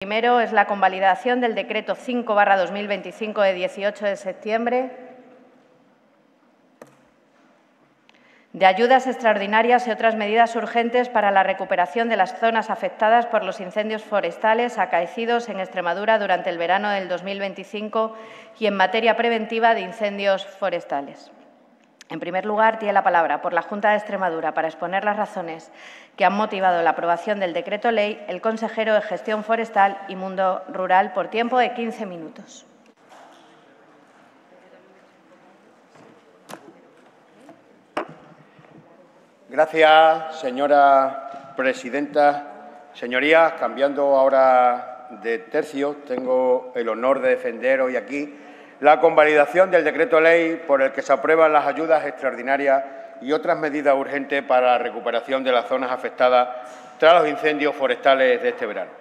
Primero es la convalidación del Decreto 5/2025 de 18 de septiembre de ayudas extraordinarias y otras medidas urgentes para la recuperación de las zonas afectadas por los incendios forestales acaecidos en Extremadura durante el verano del 2025 y en materia preventiva de incendios forestales. En primer lugar, tiene la palabra, por la Junta de Extremadura, para exponer las razones que han motivado la aprobación del decreto ley, el consejero de Gestión Forestal y Mundo Rural, por tiempo de 15 minutos. Gracias, señora presidenta. Señorías, cambiando ahora de tercio, tengo el honor de defender hoy aquí la convalidación del decreto ley por el que se aprueban las ayudas extraordinarias y otras medidas urgentes para la recuperación de las zonas afectadas tras los incendios forestales de este verano.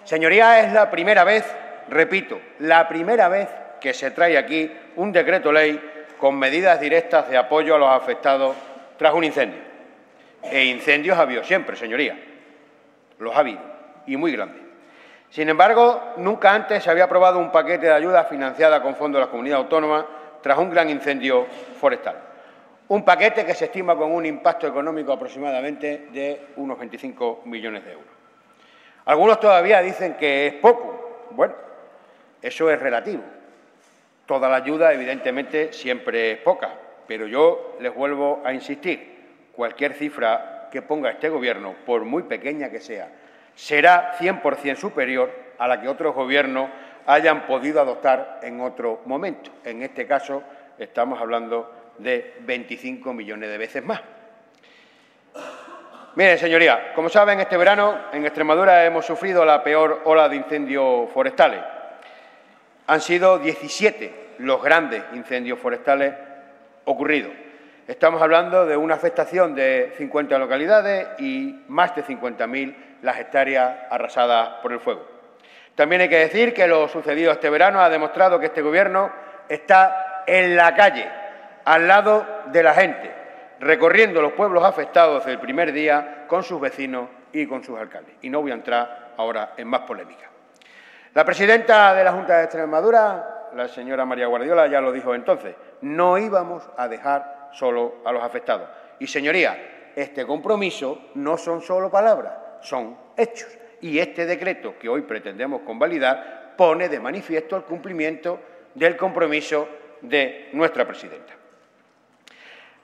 Señorías, es la primera vez, repito, la primera vez que se trae aquí un decreto ley con medidas directas de apoyo a los afectados tras un incendio. E incendios ha habido siempre, señorías, los ha habido, y muy grandes. Sin embargo, nunca antes se había aprobado un paquete de ayudas financiada con fondos de la comunidad autónoma tras un gran incendio forestal. Un paquete que se estima con un impacto económico aproximadamente de unos 25 millones de euros. Algunos todavía dicen que es poco. Bueno, eso es relativo. Toda la ayuda, evidentemente, siempre es poca. Pero yo les vuelvo a insistir, cualquier cifra que ponga este Gobierno, por muy pequeña que sea, será 100% superior a la que otros gobiernos hayan podido adoptar en otro momento. En este caso, estamos hablando de 25 millones de veces más. Miren, señorías, como saben, este verano en Extremadura hemos sufrido la peor ola de incendios forestales. Han sido 17 los grandes incendios forestales ocurridos. Estamos hablando de una afectación de 50 localidades y más de 50.000 las hectáreas arrasadas por el fuego. También hay que decir que lo sucedido este verano ha demostrado que este Gobierno está en la calle, al lado de la gente, recorriendo los pueblos afectados desde el primer día con sus vecinos y con sus alcaldes. Y no voy a entrar ahora en más polémica. La presidenta de la Junta de Extremadura, la señora María Guardiola, ya lo dijo entonces, no íbamos a dejar solo a los afectados. Y, señorías, este compromiso no son solo palabras, son hechos. Y este decreto que hoy pretendemos convalidar pone de manifiesto el cumplimiento del compromiso de nuestra presidenta.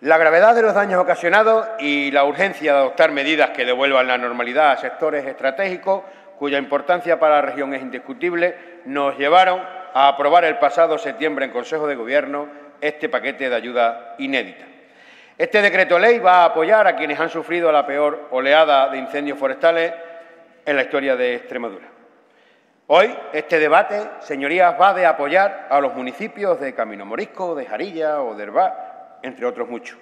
La gravedad de los daños ocasionados y la urgencia de adoptar medidas que devuelvan la normalidad a sectores estratégicos, cuya importancia para la región es indiscutible, nos llevaron a aprobar el pasado septiembre en Consejo de Gobierno este paquete de ayuda inédita. Este decreto ley va a apoyar a quienes han sufrido la peor oleada de incendios forestales en la historia de Extremadura. Hoy, este debate, señorías, va de apoyar a los municipios de Camino Morisco, de Jarilla o de Herbá, entre otros muchos.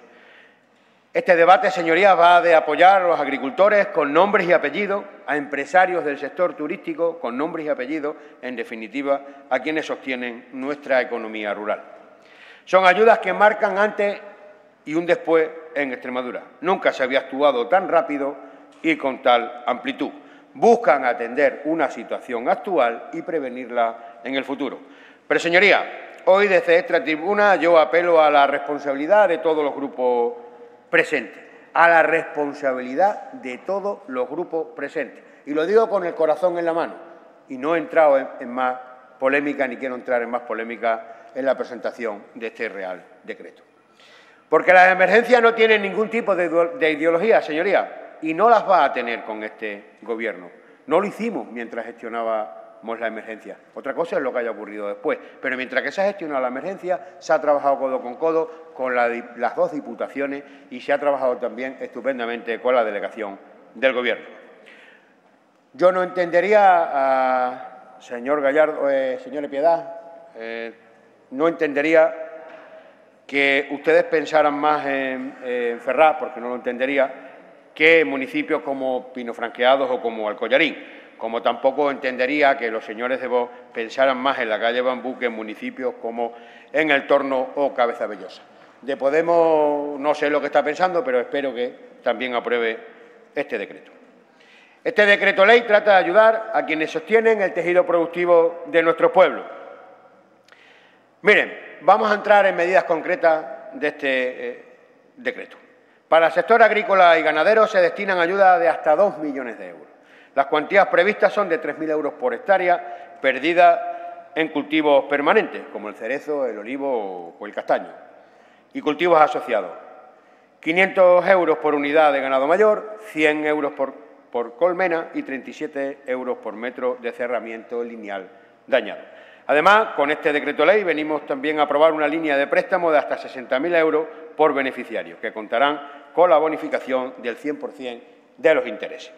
Este debate, señorías, va de apoyar a los agricultores con nombres y apellidos, a empresarios del sector turístico con nombres y apellidos, en definitiva, a quienes sostienen nuestra economía rural. Son ayudas que marcan antes y un después en Extremadura. Nunca se había actuado tan rápido y con tal amplitud. Buscan atender una situación actual y prevenirla en el futuro. Pero, señorías, hoy desde esta tribuna yo apelo a la responsabilidad de todos los grupos presentes, a la responsabilidad de todos los grupos presentes. Y lo digo con el corazón en la mano. Y no he entrado en más polémica, ni quiero entrar en más polémica en la presentación de este Real Decreto. Porque las emergencias no tienen ningún tipo de ideología, señorías, y no las va a tener con este Gobierno. No lo hicimos mientras gestionábamos la emergencia. Otra cosa es lo que haya ocurrido después. Pero mientras que se ha gestionado la emergencia, se ha trabajado codo con codo con las dos diputaciones y se ha trabajado también estupendamente con la delegación del Gobierno. Yo no entendería, señor Gallardo, señora Piedad, no entendería que ustedes pensaran más en Ferraz, porque no lo entendería, que en municipios como Pinofranqueados o como Alcollarín, como tampoco entendería que los señores de Vox pensaran más en la calle Bambú que en municipios como en El Torno o Cabezabellosa. De Podemos no sé lo que está pensando, pero espero que también apruebe este decreto. Este decreto ley trata de ayudar a quienes sostienen el tejido productivo de nuestro pueblo. Miren, vamos a entrar en medidas concretas de este decreto. Para el sector agrícola y ganadero se destinan ayudas de hasta 2 millones de euros. Las cuantías previstas son de 3.000 euros por hectárea perdida en cultivos permanentes, como el cerezo, el olivo o el castaño, y cultivos asociados. 500 euros por unidad de ganado mayor, 100 euros por colmena y 37 euros por metro de cerramiento lineal dañado. Además, con este decreto ley venimos también a aprobar una línea de préstamo de hasta 60.000 euros por beneficiario, que contarán con la bonificación del 100% de los intereses.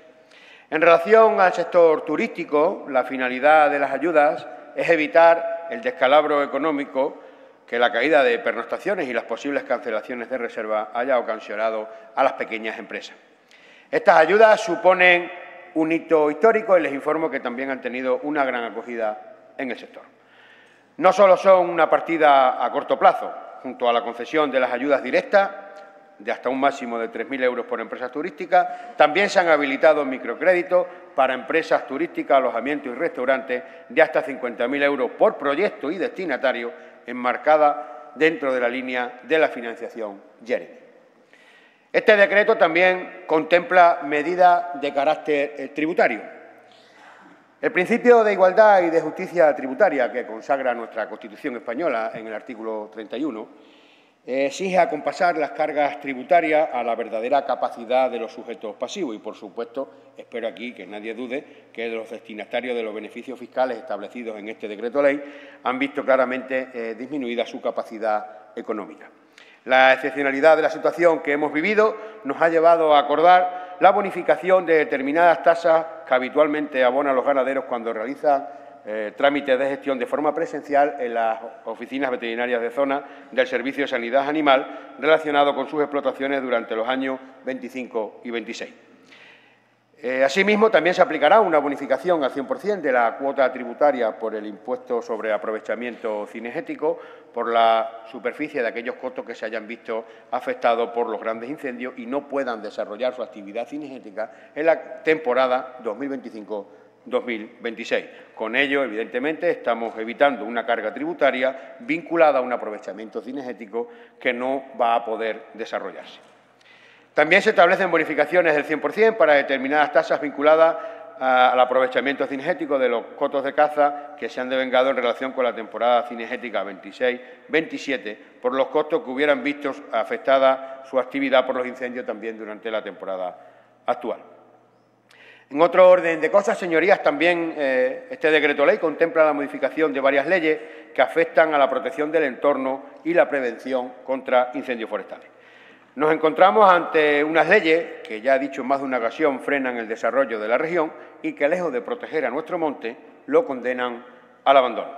En relación al sector turístico, la finalidad de las ayudas es evitar el descalabro económico que la caída de pernoctaciones y las posibles cancelaciones de reserva haya ocasionado a las pequeñas empresas. Estas ayudas suponen un hito histórico y les informo que también han tenido una gran acogida en el sector. No solo son una partida a corto plazo, junto a la concesión de las ayudas directas, de hasta un máximo de 3.000 euros por empresas turísticas, también se han habilitado microcréditos para empresas turísticas, alojamientos y restaurantes de hasta 50.000 euros por proyecto y destinatario, enmarcada dentro de la línea de la financiación Jeremy. Este decreto también contempla medidas de carácter tributario. El principio de igualdad y de justicia tributaria que consagra nuestra Constitución española en el artículo 31 exige acompasar las cargas tributarias a la verdadera capacidad de los sujetos pasivos y, por supuesto, espero aquí que nadie dude que los destinatarios de los beneficios fiscales establecidos en este decreto ley han visto claramente disminuida su capacidad económica. La excepcionalidad de la situación que hemos vivido nos ha llevado a acordar la bonificación de determinadas tasas que habitualmente abonan los ganaderos cuando realizan trámites de gestión de forma presencial en las oficinas veterinarias de zona del Servicio de Sanidad Animal relacionado con sus explotaciones durante los años 25 y 26. Asimismo, también se aplicará una bonificación al 100% de la cuota tributaria por el impuesto sobre aprovechamiento cinegético por la superficie de aquellos costos que se hayan visto afectados por los grandes incendios y no puedan desarrollar su actividad cinegética en la temporada 2025-2026. Con ello, evidentemente, estamos evitando una carga tributaria vinculada a un aprovechamiento cinegético que no va a poder desarrollarse. También se establecen bonificaciones del 100% para determinadas tasas vinculadas al aprovechamiento cinegético de los cotos de caza que se han devengado en relación con la temporada cinegética 26-27 por los costos que hubieran visto afectada su actividad por los incendios también durante la temporada actual. En otro orden de cosas, señorías, también este decreto ley contempla la modificación de varias leyes que afectan a la protección del entorno y la prevención contra incendios forestales. Nos encontramos ante unas leyes que, ya he dicho en más de una ocasión, frenan el desarrollo de la región y que, lejos de proteger a nuestro monte, lo condenan al abandono.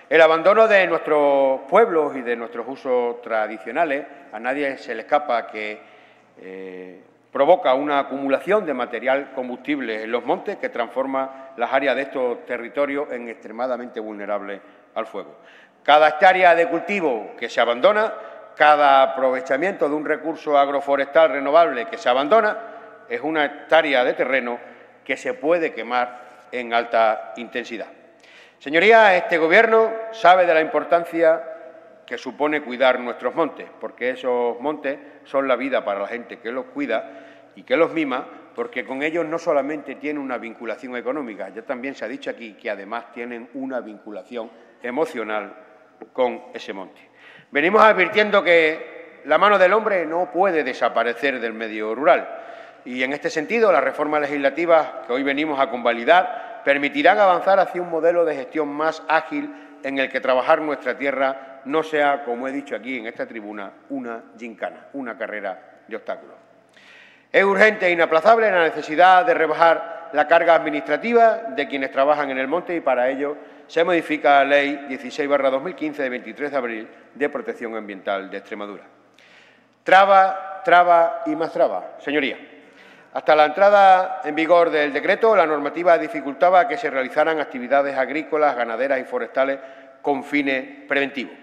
El abandono de nuestros pueblos y de nuestros usos tradicionales, a nadie se le escapa que provoca una acumulación de material combustible en los montes que transforma las áreas de estos territorios en extremadamente vulnerables al fuego. Cada hectárea de cultivo que se abandona, cada aprovechamiento de un recurso agroforestal renovable que se abandona es una hectárea de terreno que se puede quemar en alta intensidad. Señorías, este Gobierno sabe de la importancia que supone cuidar nuestros montes, porque esos montes son la vida para la gente que los cuida y que los mima, porque con ellos no solamente tiene una vinculación económica, ya también se ha dicho aquí que además tienen una vinculación emocional con ese monte. Venimos advirtiendo que la mano del hombre no puede desaparecer del medio rural y, en este sentido, las reformas legislativas que hoy venimos a convalidar permitirán avanzar hacia un modelo de gestión más ágil en el que trabajar nuestra tierra no sea, como he dicho aquí en esta tribuna, una gincana, una carrera de obstáculos. Es urgente e inaplazable la necesidad de rebajar la carga administrativa de quienes trabajan en el monte y para ello se modifica la Ley 16/2015 de 23 de abril de Protección Ambiental de Extremadura. Traba, traba y más traba, señoría. Hasta la entrada en vigor del decreto, la normativa dificultaba que se realizaran actividades agrícolas, ganaderas y forestales con fines preventivos.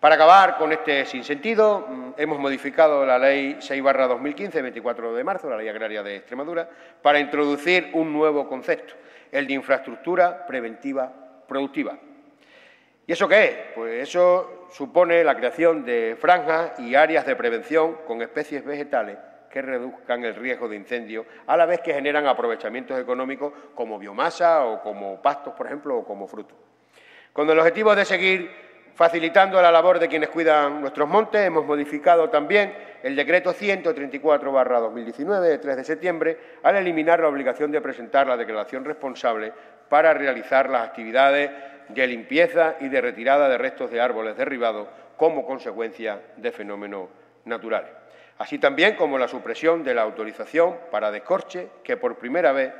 Para acabar con este sinsentido, hemos modificado la Ley 6/2015, 24 de marzo, la Ley Agraria de Extremadura, para introducir un nuevo concepto, el de infraestructura preventiva productiva. ¿Y eso qué es? Pues eso supone la creación de franjas y áreas de prevención con especies vegetales que reduzcan el riesgo de incendio, a la vez que generan aprovechamientos económicos como biomasa o como pastos, por ejemplo, o como frutos. Con el objetivo de seguir facilitando la labor de quienes cuidan nuestros montes, hemos modificado también el Decreto 134/2019, de 3 de septiembre, al eliminar la obligación de presentar la declaración responsable para realizar las actividades de limpieza y de retirada de restos de árboles derribados como consecuencia de fenómenos naturales. Así también como la supresión de la autorización para descorche, que por primera vez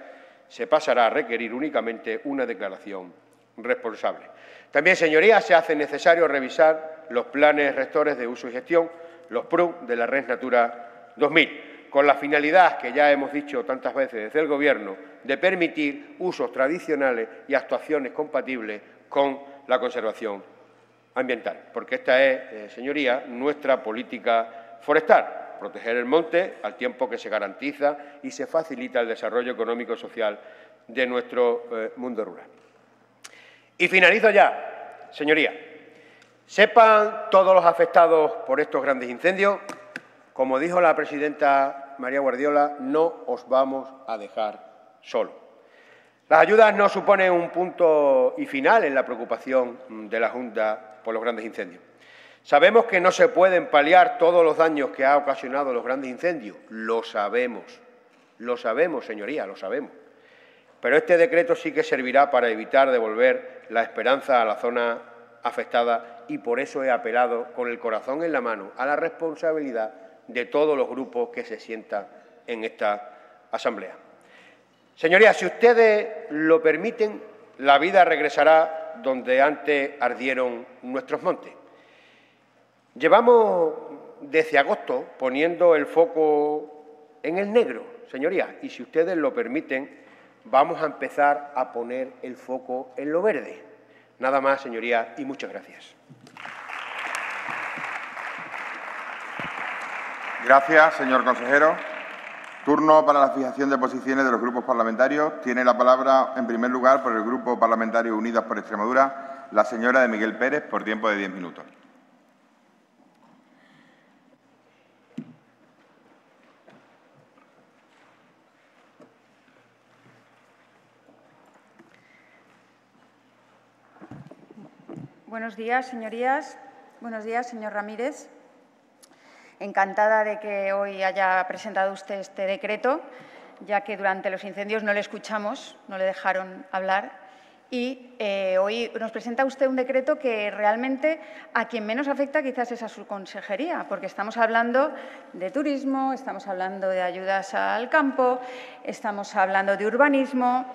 se pasará a requerir únicamente una declaración responsable. También, señorías, se hace necesario revisar los planes rectores de uso y gestión, los PRU, de la Red Natura 2000, con la finalidad, que ya hemos dicho tantas veces desde el Gobierno, de permitir usos tradicionales y actuaciones compatibles con la conservación ambiental, porque esta es, señorías, nuestra política forestal, proteger el monte al tiempo que se garantiza y se facilita el desarrollo económico y social de nuestro mundo rural. Y finalizo ya, señorías. Sepan todos los afectados por estos grandes incendios, como dijo la presidenta María Guardiola, no os vamos a dejar solos. Las ayudas no suponen un punto y final en la preocupación de la Junta por los grandes incendios. Sabemos que no se pueden paliar todos los daños que ha ocasionado los grandes incendios. Lo sabemos, señorías, lo sabemos. Pero este decreto sí que servirá para evitar devolver la esperanza a la zona afectada y por eso he apelado con el corazón en la mano a la responsabilidad de todos los grupos que se sientan en esta Asamblea. Señorías, si ustedes lo permiten, la vida regresará donde antes ardieron nuestros montes. Llevamos desde agosto poniendo el foco en el negro, señorías, y si ustedes lo permiten, vamos a empezar a poner el foco en lo verde. Nada más, señorías, y muchas gracias. Gracias, señor consejero. Turno para la fijación de posiciones de los grupos parlamentarios. Tiene la palabra, en primer lugar, por el Grupo Parlamentario Unidas por Extremadura, la señora de Miguel Pérez, por tiempo de 10 minutos. Buenos días, señorías. Buenos días, señor Ramírez. Encantada de que hoy haya presentado usted este decreto, ya que durante los incendios no le escuchamos, no le dejaron hablar. Y hoy nos presenta usted un decreto que realmente a quien menos afecta quizás es a su consejería, porque estamos hablando de turismo, estamos hablando de ayudas al campo, estamos hablando de urbanismo,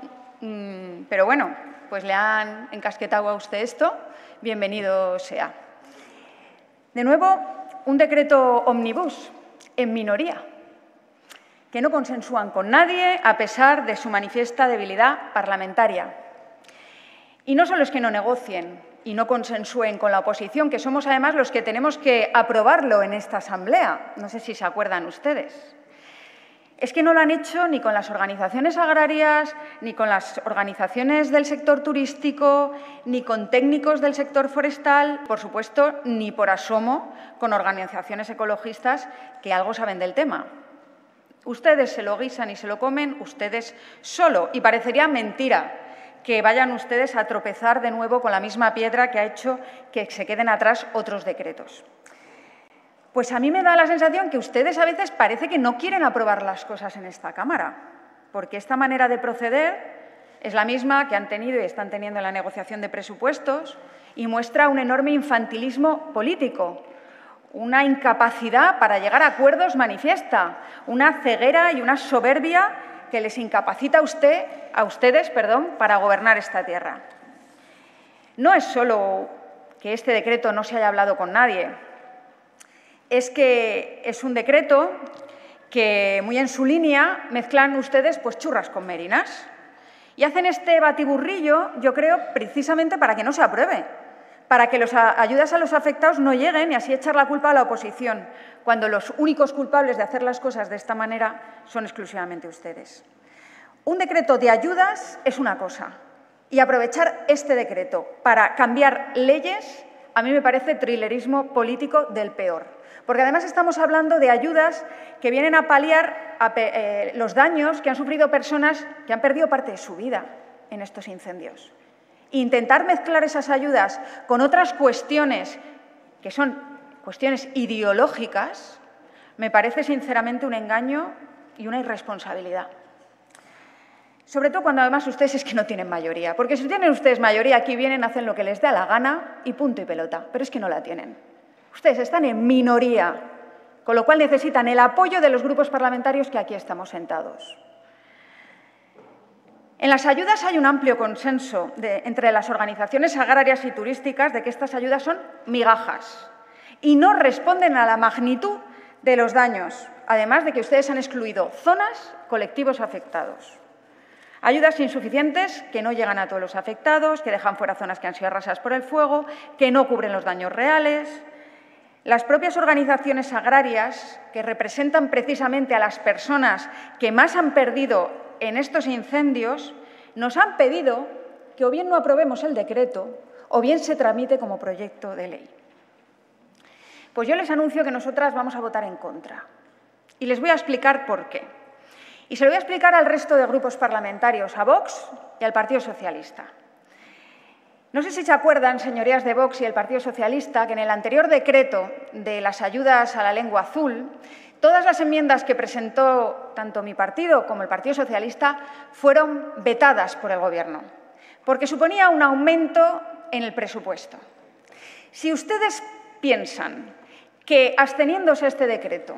pero bueno, pues le han encasquetado a usted esto. Bienvenido sea. De nuevo, un decreto ómnibus, en minoría, que no consensúan con nadie a pesar de su manifiesta debilidad parlamentaria. Y no solo es que no negocien y no consensúen con la oposición, que somos además los que tenemos que aprobarlo en esta Asamblea. No sé si se acuerdan ustedes. Es que no lo han hecho ni con las organizaciones agrarias, ni con las organizaciones del sector turístico, ni con técnicos del sector forestal, por supuesto, ni por asomo con organizaciones ecologistas que algo saben del tema. Ustedes se lo guisan y se lo comen, ustedes solo. Y parecería mentira que vayan ustedes a tropezar de nuevo con la misma piedra que ha hecho que se queden atrás otros decretos. Pues a mí me da la sensación que ustedes a veces parece que no quieren aprobar las cosas en esta Cámara, porque esta manera de proceder es la misma que han tenido y están teniendo en la negociación de presupuestos y muestra un enorme infantilismo político, una incapacidad para llegar a acuerdos manifiesta, una ceguera y una soberbia que les incapacita a ustedes, para gobernar esta tierra. No es solo que este decreto no se haya hablado con nadie, es que es un decreto que, muy en su línea, mezclan ustedes pues churras con merinas. Y hacen este batiburrillo, yo creo, precisamente para que no se apruebe, para que las ayudas a los afectados no lleguen y así echar la culpa a la oposición, cuando los únicos culpables de hacer las cosas de esta manera son exclusivamente ustedes. Un decreto de ayudas es una cosa y aprovechar este decreto para cambiar leyes a mí me parece trilerismo político del peor, porque además estamos hablando de ayudas que vienen a paliar los daños que han sufrido personas que han perdido parte de su vida en estos incendios. Intentar mezclar esas ayudas con otras cuestiones que son cuestiones ideológicas me parece sinceramente un engaño y una irresponsabilidad. Sobre todo cuando además ustedes es que no tienen mayoría, porque si tienen ustedes mayoría aquí vienen, hacen lo que les da la gana y punto y pelota, pero es que no la tienen. Ustedes están en minoría, con lo cual necesitan el apoyo de los grupos parlamentarios que aquí estamos sentados. En las ayudas hay un amplio consenso entre las organizaciones agrarias y turísticas de que estas ayudas son migajas y no responden a la magnitud de los daños, además de que ustedes han excluido zonas, colectivos afectados. Ayudas insuficientes que no llegan a todos los afectados, que dejan fuera zonas que han sido arrasadas por el fuego, que no cubren los daños reales. Las propias organizaciones agrarias, que representan precisamente a las personas que más han perdido en estos incendios, nos han pedido que o bien no aprobemos el decreto o bien se tramite como proyecto de ley. Pues yo les anuncio que nosotras vamos a votar en contra y les voy a explicar por qué. Y se lo voy a explicar al resto de grupos parlamentarios, a Vox y al Partido Socialista. No sé si se acuerdan, señorías de Vox y el Partido Socialista, que en el anterior decreto de las ayudas a la lengua azul, todas las enmiendas que presentó tanto mi partido como el Partido Socialista fueron vetadas por el Gobierno, porque suponía un aumento en el presupuesto. Si ustedes piensan que absteniéndose a este decreto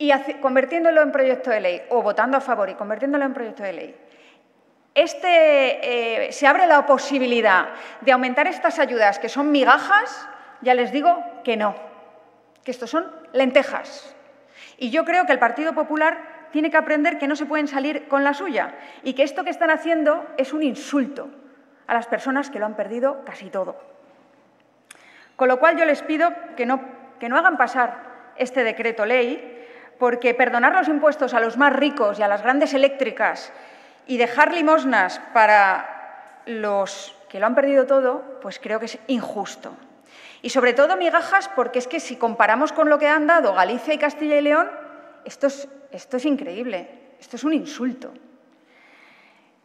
y convirtiéndolo en proyecto de ley, o votando a favor y convirtiéndolo en proyecto de ley, se abre la posibilidad de aumentar estas ayudas, que son migajas, ya les digo que no, que estos son lentejas. Y yo creo que el Partido Popular tiene que aprender que no se pueden salir con la suya y que esto que están haciendo es un insulto a las personas que lo han perdido casi todo. Con lo cual yo les pido que no hagan pasar este decreto ley, porque perdonar los impuestos a los más ricos y a las grandes eléctricas y dejar limosnas para los que lo han perdido todo, pues creo que es injusto. Y sobre todo migajas, porque es que si comparamos con lo que han dado Galicia y Castilla y León, esto es increíble, esto es un insulto.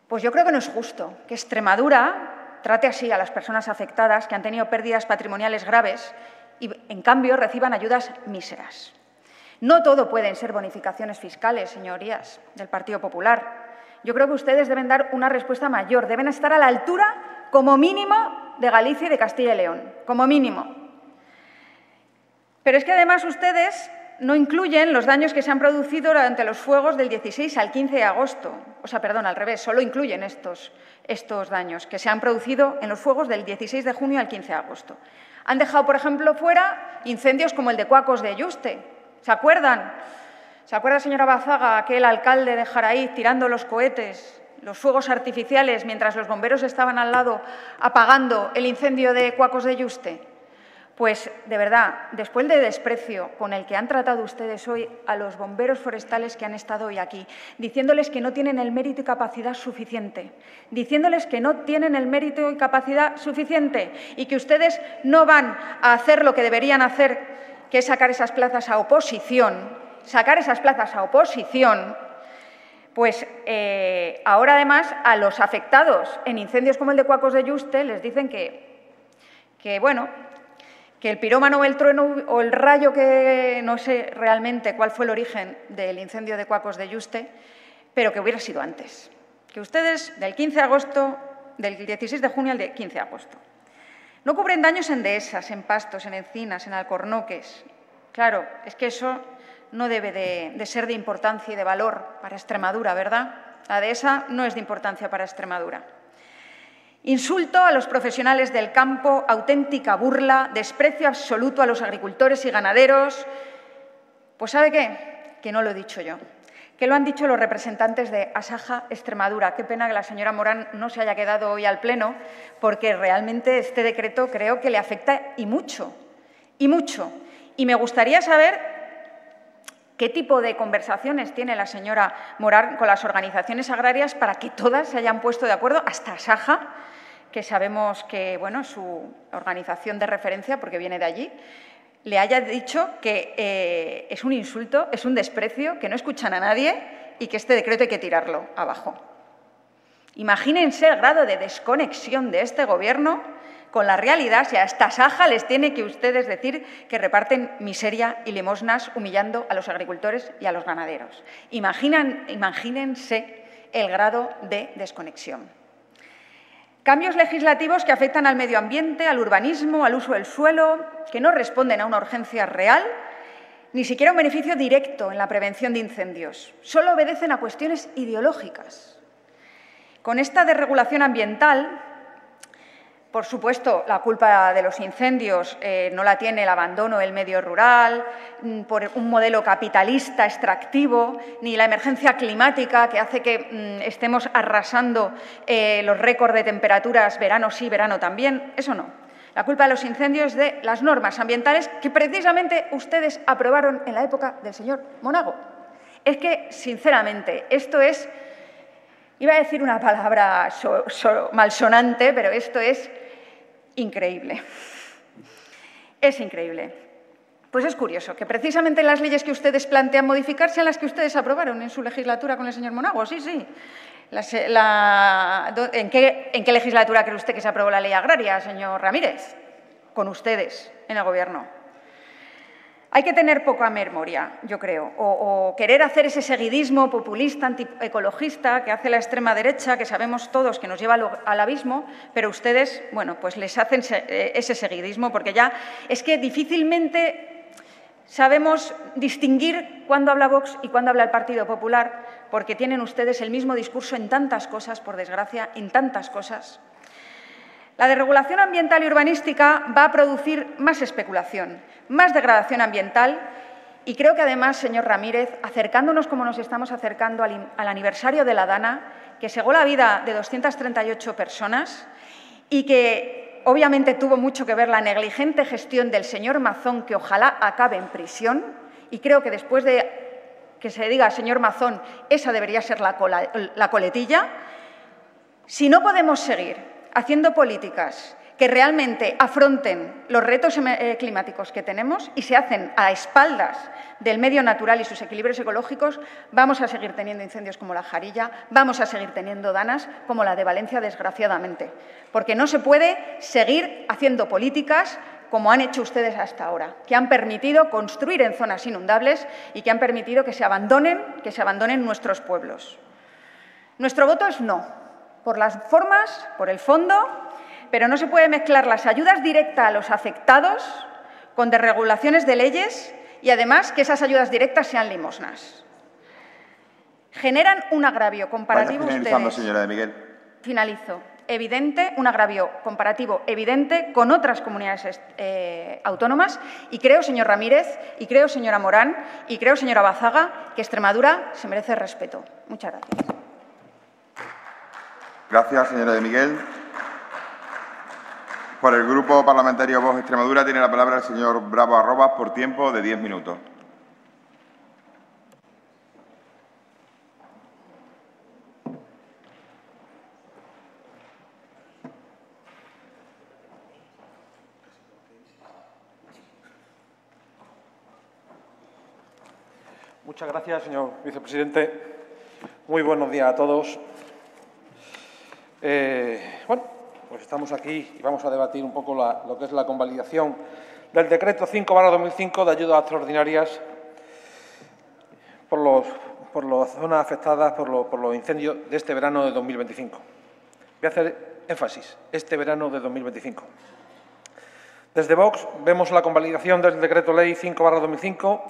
Pues yo creo que no es justo que Extremadura trate así a las personas afectadas que han tenido pérdidas patrimoniales graves y, en cambio, reciban ayudas míseras. No todo pueden ser bonificaciones fiscales, señorías del Partido Popular. Yo creo que ustedes deben dar una respuesta mayor, deben estar a la altura, como mínimo, de Galicia y de Castilla y León, como mínimo. Pero es que además ustedes no incluyen los daños que se han producido durante los fuegos del 16 al 15 de agosto. O sea, perdón, al revés, solo incluyen estos daños que se han producido en los fuegos del 16 de junio al 15 de agosto. Han dejado, por ejemplo, fuera incendios como el de Cuacos de Yuste. ¿Se acuerdan? ¿Se acuerda, señora Bazaga, aquel alcalde de Jaraíz tirando los cohetes, los fuegos artificiales, mientras los bomberos estaban al lado apagando el incendio de Cuacos de Yuste? Pues, de verdad, después del desprecio con el que han tratado ustedes hoy a los bomberos forestales que han estado hoy aquí, diciéndoles que no tienen el mérito y capacidad suficiente, diciéndoles que no tienen el mérito y capacidad suficiente y que ustedes no van a hacer lo que deberían hacer, que es sacar esas plazas a oposición, pues ahora además a los afectados en incendios como el de Cuacos de Yuste les dicen que el pirómano o el trueno o el rayo, que no sé realmente cuál fue el origen del incendio de Cuacos de Yuste, pero que hubiera sido antes, que ustedes del 15 de agosto, del 16 de junio al 15 de agosto. No cubren daños en dehesas, en pastos, en encinas, en alcornoques. Claro, es que eso no debe de ser de importancia y de valor para Extremadura, ¿verdad? La dehesa no es de importancia para Extremadura. Insulto a los profesionales del campo, auténtica burla, desprecio absoluto a los agricultores y ganaderos. Pues ¿sabe qué? Que no lo he dicho yo. ¿Qué lo han dicho los representantes de Asaja Extremadura? Qué pena que la señora Morán no se haya quedado hoy al Pleno, porque realmente este decreto creo que le afecta y mucho, y mucho. Y me gustaría saber qué tipo de conversaciones tiene la señora Morán con las organizaciones agrarias para que todas se hayan puesto de acuerdo, hasta Asaja, que sabemos que es su organización de referencia porque viene de allí, le haya dicho que es un insulto, es un desprecio, que no escuchan a nadie y que este decreto hay que tirarlo abajo. Imagínense el grado de desconexión de este Gobierno con la realidad, si hasta Asaja les tiene que ustedes decir que reparten miseria y limosnas humillando a los agricultores y a los ganaderos. Imagínense el grado de desconexión. Cambios legislativos que afectan al medio ambiente, al urbanismo, al uso del suelo, que no responden a una urgencia real, ni siquiera un beneficio directo en la prevención de incendios. Solo obedecen a cuestiones ideológicas. Con esta desregulación ambiental, por supuesto, la culpa de los incendios no la tiene el abandono del medio rural, por un modelo capitalista extractivo, ni la emergencia climática que hace que estemos arrasando los récords de temperaturas verano sí, verano también. Eso no. La culpa de los incendios es de las normas ambientales que precisamente ustedes aprobaron en la época del señor Monago. Es que, sinceramente, esto es, iba a decir una palabra malsonante, pero esto es increíble. Es increíble. Pues es curioso que precisamente las leyes que ustedes plantean modificar sean las que ustedes aprobaron en su legislatura con el señor Monago. Sí, sí. ¿En qué legislatura cree usted que se aprobó la ley agraria, señor Ramírez? Con ustedes, en el Gobierno. Hay que tener poca memoria, yo creo, o querer hacer ese seguidismo populista, antiecologista que hace la extrema derecha, que sabemos todos que nos lleva al abismo, pero ustedes, pues les hacen ese seguidismo, porque ya es que difícilmente sabemos distinguir cuándo habla Vox y cuándo habla el Partido Popular, porque tienen ustedes el mismo discurso en tantas cosas, por desgracia, en tantas cosas. La desregulación ambiental y urbanística va a producir más especulación, más degradación ambiental y creo que además, señor Ramírez, acercándonos como nos estamos acercando al aniversario de la Dana, que cegó la vida de 238 personas y que obviamente tuvo mucho que ver la negligente gestión del señor Mazón, que ojalá acabe en prisión, y creo que después de que se diga señor Mazón, esa debería ser la coletilla. Si no podemos seguir haciendo políticas que realmente afronten los retos climáticos que tenemos y se hacen a espaldas del medio natural y sus equilibrios ecológicos, vamos a seguir teniendo incendios como la Jarilla, vamos a seguir teniendo danas como la de Valencia, desgraciadamente, porque no se puede seguir haciendo políticas como han hecho ustedes hasta ahora, que han permitido construir en zonas inundables y que han permitido que se abandonen nuestros pueblos. Nuestro voto es no, por las formas, por el fondo, pero no se puede mezclar las ayudas directas a los afectados con desregulaciones de leyes y, además, que esas ayudas directas sean limosnas. Generan un agravio comparativo ustedes. Señora de Miguel. Finalizo. Evidente, un agravio comparativo evidente con otras comunidades autónomas y creo, señor Ramírez, y creo, señora Morán, y creo, señora Bazaga, que Extremadura se merece respeto. Muchas gracias. Gracias, señora de Miguel. Por el Grupo Parlamentario Vox Extremadura tiene la palabra el señor Bravo Arrobas por tiempo de 10 minutos. Muchas gracias, señor vicepresidente. Muy buenos días a todos. Pues estamos aquí y vamos a debatir un poco lo que es la convalidación del Decreto 5/2005 de ayudas extraordinarias por las zonas afectadas por los incendios de este verano de 2025. Voy a hacer énfasis, este verano de 2025. Desde Vox vemos la convalidación del Decreto Ley 5/2005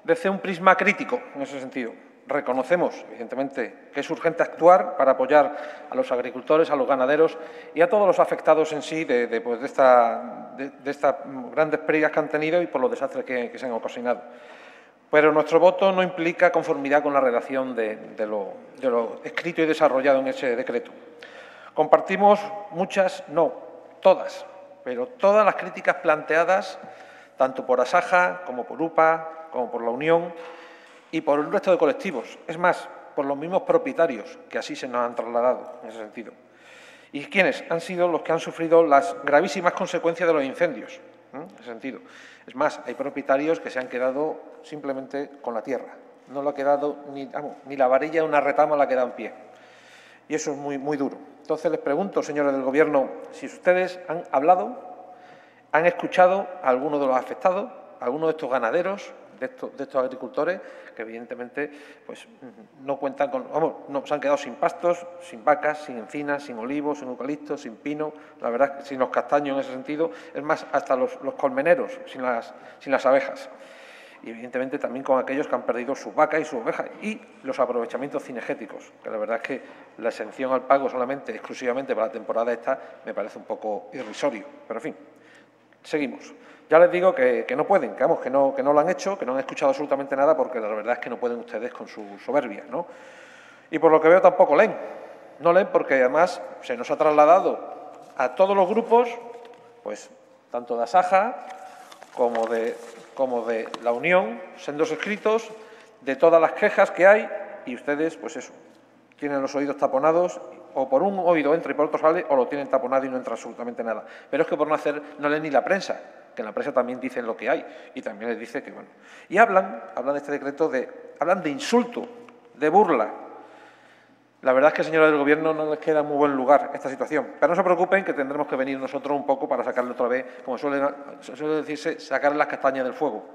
desde un prisma crítico en ese sentido. Reconocemos, evidentemente, que es urgente actuar para apoyar a los agricultores, a los ganaderos y a todos los afectados en sí de estas grandes pérdidas que han tenido y por los desastres que se han ocasionado. Pero nuestro voto no implica conformidad con la redacción de lo escrito y desarrollado en ese decreto. Compartimos muchas, no, todas, pero todas las críticas planteadas tanto por Asaja como por UPA, como por la Unión y por el resto de colectivos. Es más, por los mismos propietarios que así se nos han trasladado en ese sentido. ¿Y quiénes han sido los que han sufrido las gravísimas consecuencias de los incendios? En ese sentido. Es más, hay propietarios que se han quedado simplemente con la tierra. No le ha quedado ni la varilla de una retama la ha quedado en pie. Y eso es muy, muy duro. Entonces les pregunto, señores del Gobierno, si ustedes han hablado, han escuchado a algunos de los afectados, a algunos de estos ganaderos, de estos agricultores, que evidentemente pues, no cuentan con... no, se han quedado sin pastos, sin vacas, sin encinas, sin olivos, sin eucaliptos, sin pino, la verdad es que sin los castaños en ese sentido, es más, hasta los colmeneros, sin las abejas. Y evidentemente también con aquellos que han perdido sus vacas y sus ovejas y los aprovechamientos cinegéticos, que la verdad es que la exención al pago solamente, exclusivamente para la temporada esta, me parece un poco irrisorio. Pero en fin, seguimos. Ya les digo que no pueden, que no lo han hecho, que no han escuchado absolutamente nada, porque la verdad es que no pueden ustedes con su soberbia, ¿no? Y por lo que veo tampoco leen. No leen porque además se nos ha trasladado a todos los grupos, pues tanto de Asaja como de la Unión, sendos escritos de todas las quejas que hay, y ustedes, pues eso, tienen los oídos taponados, o por un oído entra y por otro sale, o lo tienen taponado y no entra absolutamente nada. Pero es que por no leen ni la prensa, que en la prensa también dicen lo que hay, y también les dice que, bueno... Y hablan de este decreto, hablan de insulto, de burla. La verdad es que, señores del Gobierno, no les queda muy buen lugar esta situación. Pero no se preocupen, que tendremos que venir nosotros un poco para sacarle otra vez, como suele decirse, sacarle las castañas del fuego.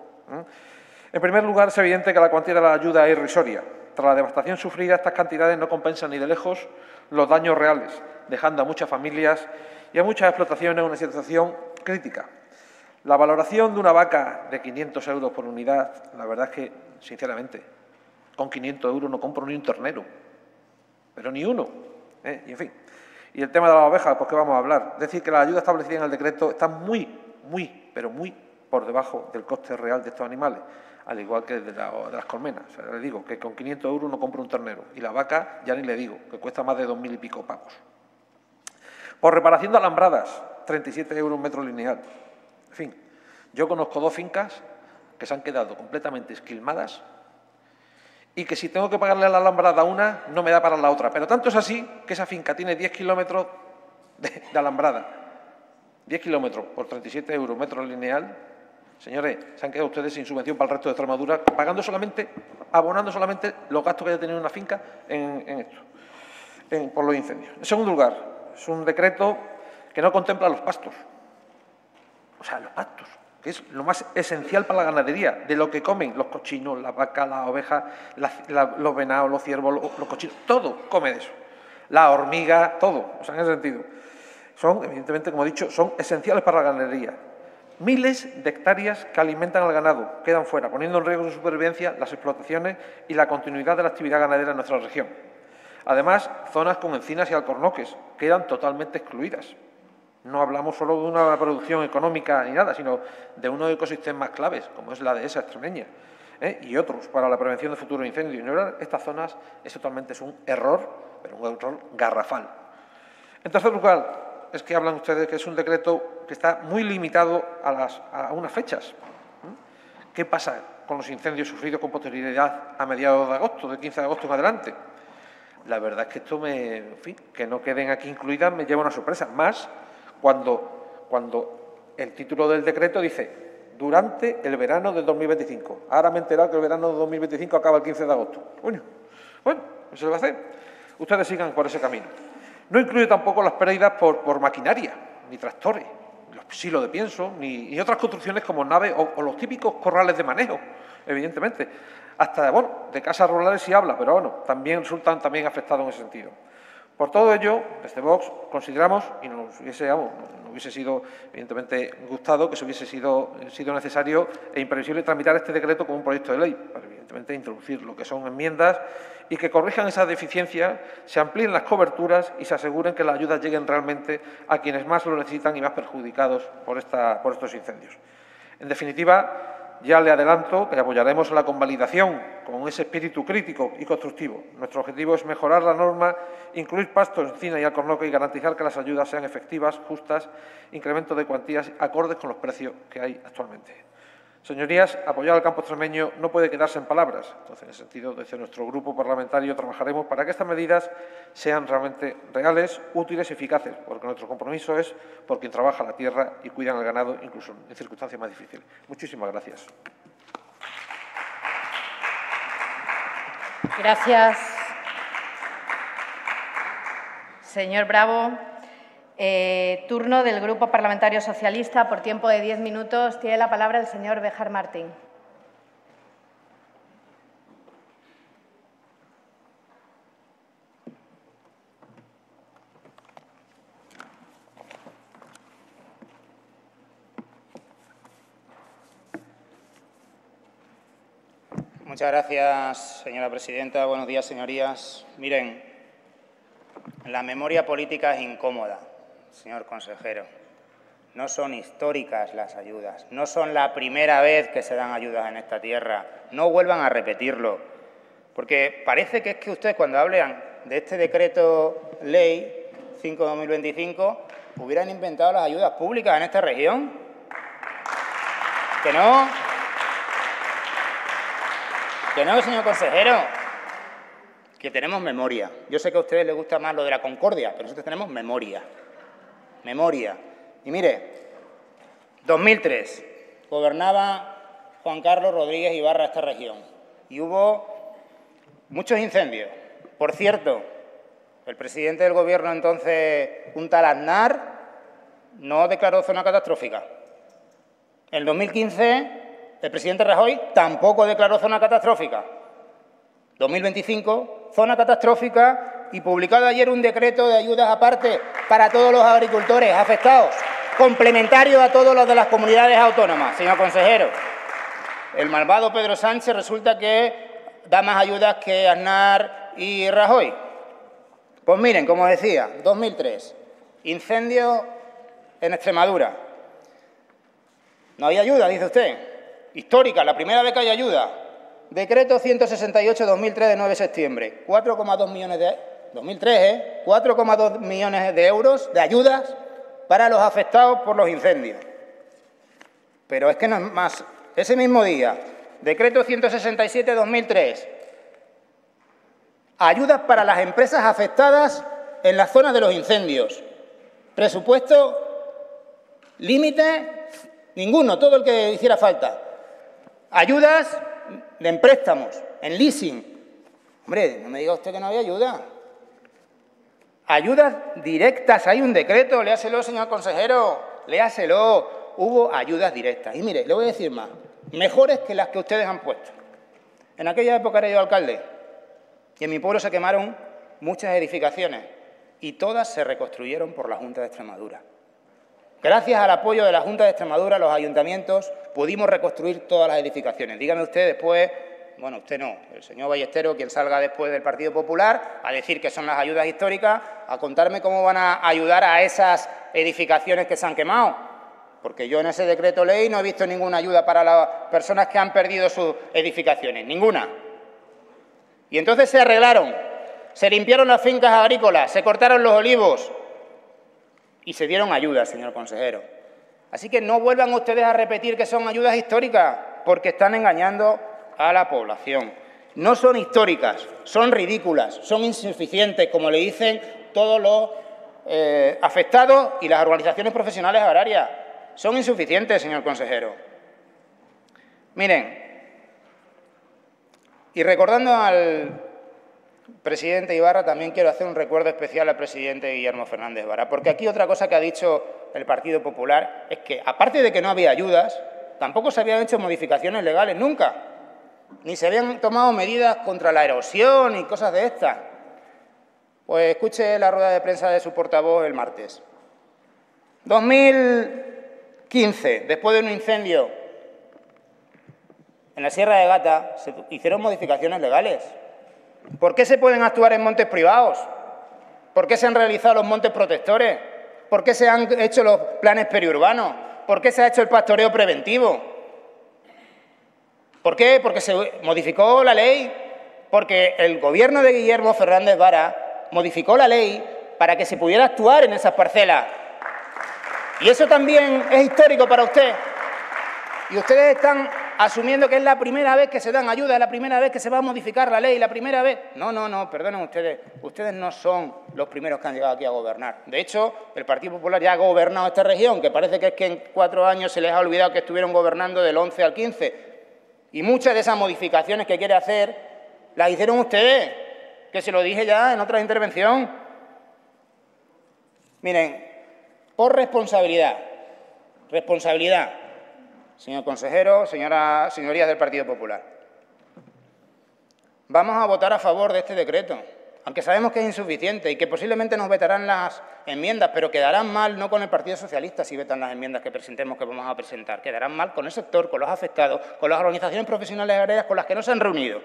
En primer lugar, es evidente que la cuantía de la ayuda es irrisoria. Tras la devastación sufrida, estas cantidades no compensan ni de lejos los daños reales, dejando a muchas familias y a muchas explotaciones en una situación crítica. La valoración de una vaca de 500 euros por unidad, la verdad es que, sinceramente, con 500 euros no compro ni un ternero, pero ni uno. Y en fin. Y el tema de las ovejas, pues ¿qué vamos a hablar? Es decir, que la ayuda establecida en el decreto está muy, pero muy por debajo del coste real de estos animales, al igual que de las colmenas. O sea, les digo que con 500 euros no compro un ternero. Y la vaca, ya ni le digo, que cuesta más de 2.000 y pico pavos. Por reparación de alambradas, 37 euros un metro lineal. En fin, yo conozco 2 fincas que se han quedado completamente esquilmadas y que si tengo que pagarle a la alambrada a una, no me da para la otra. Pero tanto es así que esa finca tiene 10 kilómetros de alambrada. 10 kilómetros por 37 euros metro lineal. Señores, se han quedado ustedes sin subvención para el resto de Extremadura, abonando solamente los gastos que haya tenido una finca en esto, por los incendios. En segundo lugar, es un decreto que no contempla los pastos. O sea, los pastos, que es lo más esencial para la ganadería, de lo que comen los cochinos, las vacas, las ovejas, los venados, los ciervos, los cochinos, todo come de eso. La hormiga, todo, o sea, en ese sentido. Son, evidentemente, como he dicho, son esenciales para la ganadería. Miles de hectáreas que alimentan al ganado quedan fuera, poniendo en riesgo su supervivencia, las explotaciones y la continuidad de la actividad ganadera en nuestra región. Además, zonas con encinas y alcornoques quedan totalmente excluidas. No hablamos solo de una producción económica ni nada, sino de unos ecosistemas claves, como es la dehesa extremeña, y otros para la prevención de futuros incendios. Ignorar estas zonas es un error, pero un error garrafal. En tercer lugar, es que hablan ustedes que es un decreto que está muy limitado a unas fechas. ¿Qué pasa con los incendios sufridos con posterioridad a mediados de agosto, del 15 de agosto en adelante? La verdad es que esto que no queden aquí incluidas me lleva una sorpresa, más cuando el título del decreto dice durante el verano del 2025. Ahora me he enterado que el verano del 2025 acaba el 15 de agosto. Bueno, ¿qué se le va a hacer? Ustedes sigan por ese camino. No incluye tampoco las pérdidas por maquinaria, ni tractores, los silos de pienso, ni otras construcciones como naves o los típicos corrales de manejo, evidentemente. Hasta, de casas rurales sí habla, pero también resultan afectados en ese sentido. Por todo ello, desde Vox consideramos, y nos hubiese sido evidentemente gustado que se hubiese sido necesario e imprevisible tramitar este decreto como un proyecto de ley, para evidentemente introducir lo que son enmiendas y que corrijan esas deficiencias, se amplíen las coberturas y se aseguren que las ayudas lleguen realmente a quienes más lo necesitan y más perjudicados por estos incendios. En definitiva, ya le adelanto que apoyaremos la convalidación con ese espíritu crítico y constructivo. Nuestro objetivo es mejorar la norma, incluir Pasto, Encina y Alcornoque y garantizar que las ayudas sean efectivas, justas, incremento de cuantías acordes con los precios que hay actualmente. Señorías, apoyar al campo extremeño no puede quedarse en palabras. Entonces, en ese sentido, desde nuestro grupo parlamentario trabajaremos para que estas medidas sean realmente reales, útiles y eficaces, porque nuestro compromiso es por quien trabaja la tierra y cuidan el ganado, incluso en circunstancias más difíciles. Muchísimas gracias. Gracias, señor Bravo. Turno del Grupo Parlamentario Socialista. Por tiempo de 10 minutos tiene la palabra el señor Béjar Martín. Muchas gracias, señora presidenta. Buenos días, señorías. Miren, la memoria política es incómoda, señor consejero. No son históricas las ayudas, no son la primera vez que se dan ayudas en esta tierra. No vuelvan a repetirlo, porque parece que es que ustedes cuando hablan de este decreto ley 5/2025 hubieran inventado las ayudas públicas en esta región. ¿Que no? Que no, señor consejero, que tenemos memoria. Yo sé que a ustedes les gusta más lo de la concordia, pero nosotros tenemos memoria. Memoria. Y mire, 2003, gobernaba Juan Carlos Rodríguez Ibarra esta región y hubo muchos incendios. Por cierto, el presidente del Gobierno entonces, un tal Aznar, no declaró zona catastrófica. En 2015, el presidente Rajoy tampoco declaró zona catastrófica. 2025, zona catastrófica y publicado ayer un decreto de ayudas aparte para todos los agricultores afectados, complementario a todos los de las comunidades autónomas, señor consejero. El malvado Pedro Sánchez resulta que da más ayudas que Aznar y Rajoy. Pues miren, como decía, 2003, incendio en Extremadura. No hay ayuda, dice usted. Histórica, la primera vez que hay ayuda. Decreto 168/2003 de 9 de septiembre. 4,2 millones de... 2003, 4,2 millones de euros de ayudas para los afectados por los incendios. Pero es que no es más. Ese mismo día, decreto 167/2003. Ayudas para las empresas afectadas en la zona de los incendios. Presupuesto, límite, ninguno, todo el que hiciera falta. Ayudas en préstamos, en leasing. Hombre, no me diga usted que no había ayuda. Ayudas directas, hay un decreto, léaselo, señor consejero, léaselo. Hubo ayudas directas. Y mire, le voy a decir más, mejores que las que ustedes han puesto. En aquella época era yo alcalde y en mi pueblo se quemaron muchas edificaciones y todas se reconstruyeron por la Junta de Extremadura. Gracias al apoyo de la Junta de Extremadura, los ayuntamientos pudimos reconstruir todas las edificaciones. Dígame usted después, bueno, usted no, el señor Ballestero, quien salga después del Partido Popular, a decir que son las ayudas históricas, a contarme cómo van a ayudar a esas edificaciones que se han quemado. Porque yo en ese decreto ley no he visto ninguna ayuda para las personas que han perdido sus edificaciones, ninguna. Y entonces se arreglaron, se limpiaron las fincas agrícolas, se cortaron los olivos y se dieron ayudas, señor consejero. Así que no vuelvan ustedes a repetir que son ayudas históricas, porque están engañando a la población. No son históricas, son ridículas, son insuficientes, como le dicen todos los afectados y las organizaciones profesionales agrarias. Son insuficientes, señor consejero. Miren, y recordando al presidente Ibarra, también quiero hacer un recuerdo especial al presidente Guillermo Fernández Vara, porque aquí otra cosa que ha dicho el Partido Popular es que, aparte de que no había ayudas, tampoco se habían hecho modificaciones legales nunca, ni se habían tomado medidas contra la erosión y cosas de estas. Pues escuche la rueda de prensa de su portavoz el martes. 2015, después de un incendio en la Sierra de Gata, se hicieron modificaciones legales. ¿Por qué se pueden actuar en montes privados? ¿Por qué se han realizado los montes protectores? ¿Por qué se han hecho los planes periurbanos? ¿Por qué se ha hecho el pastoreo preventivo? ¿Por qué? Porque se modificó la ley, porque el Gobierno de Guillermo Fernández Vara modificó la ley para que se pudiera actuar en esas parcelas. Y eso también es histórico para usted. Y ustedes están asumiendo que es la primera vez que se dan ayudas, la primera vez que se va a modificar la ley, la primera vez. No, perdonen ustedes. Ustedes no son los primeros que han llegado aquí a gobernar. De hecho, el Partido Popular ya ha gobernado esta región, que parece que es que en 4 años se les ha olvidado que estuvieron gobernando del 11 al 15. Y muchas de esas modificaciones que quiere hacer las hicieron ustedes, que se lo dije ya en otra intervención. Miren, por responsabilidad, señor consejero, señorías del Partido Popular, vamos a votar a favor de este decreto, aunque sabemos que es insuficiente y que posiblemente nos vetarán las enmiendas, pero quedarán mal no con el Partido Socialista si vetan las enmiendas que presentemos, que vamos a presentar, quedarán mal con el sector, con los afectados, con las organizaciones profesionales agrarias con las que no se han reunido.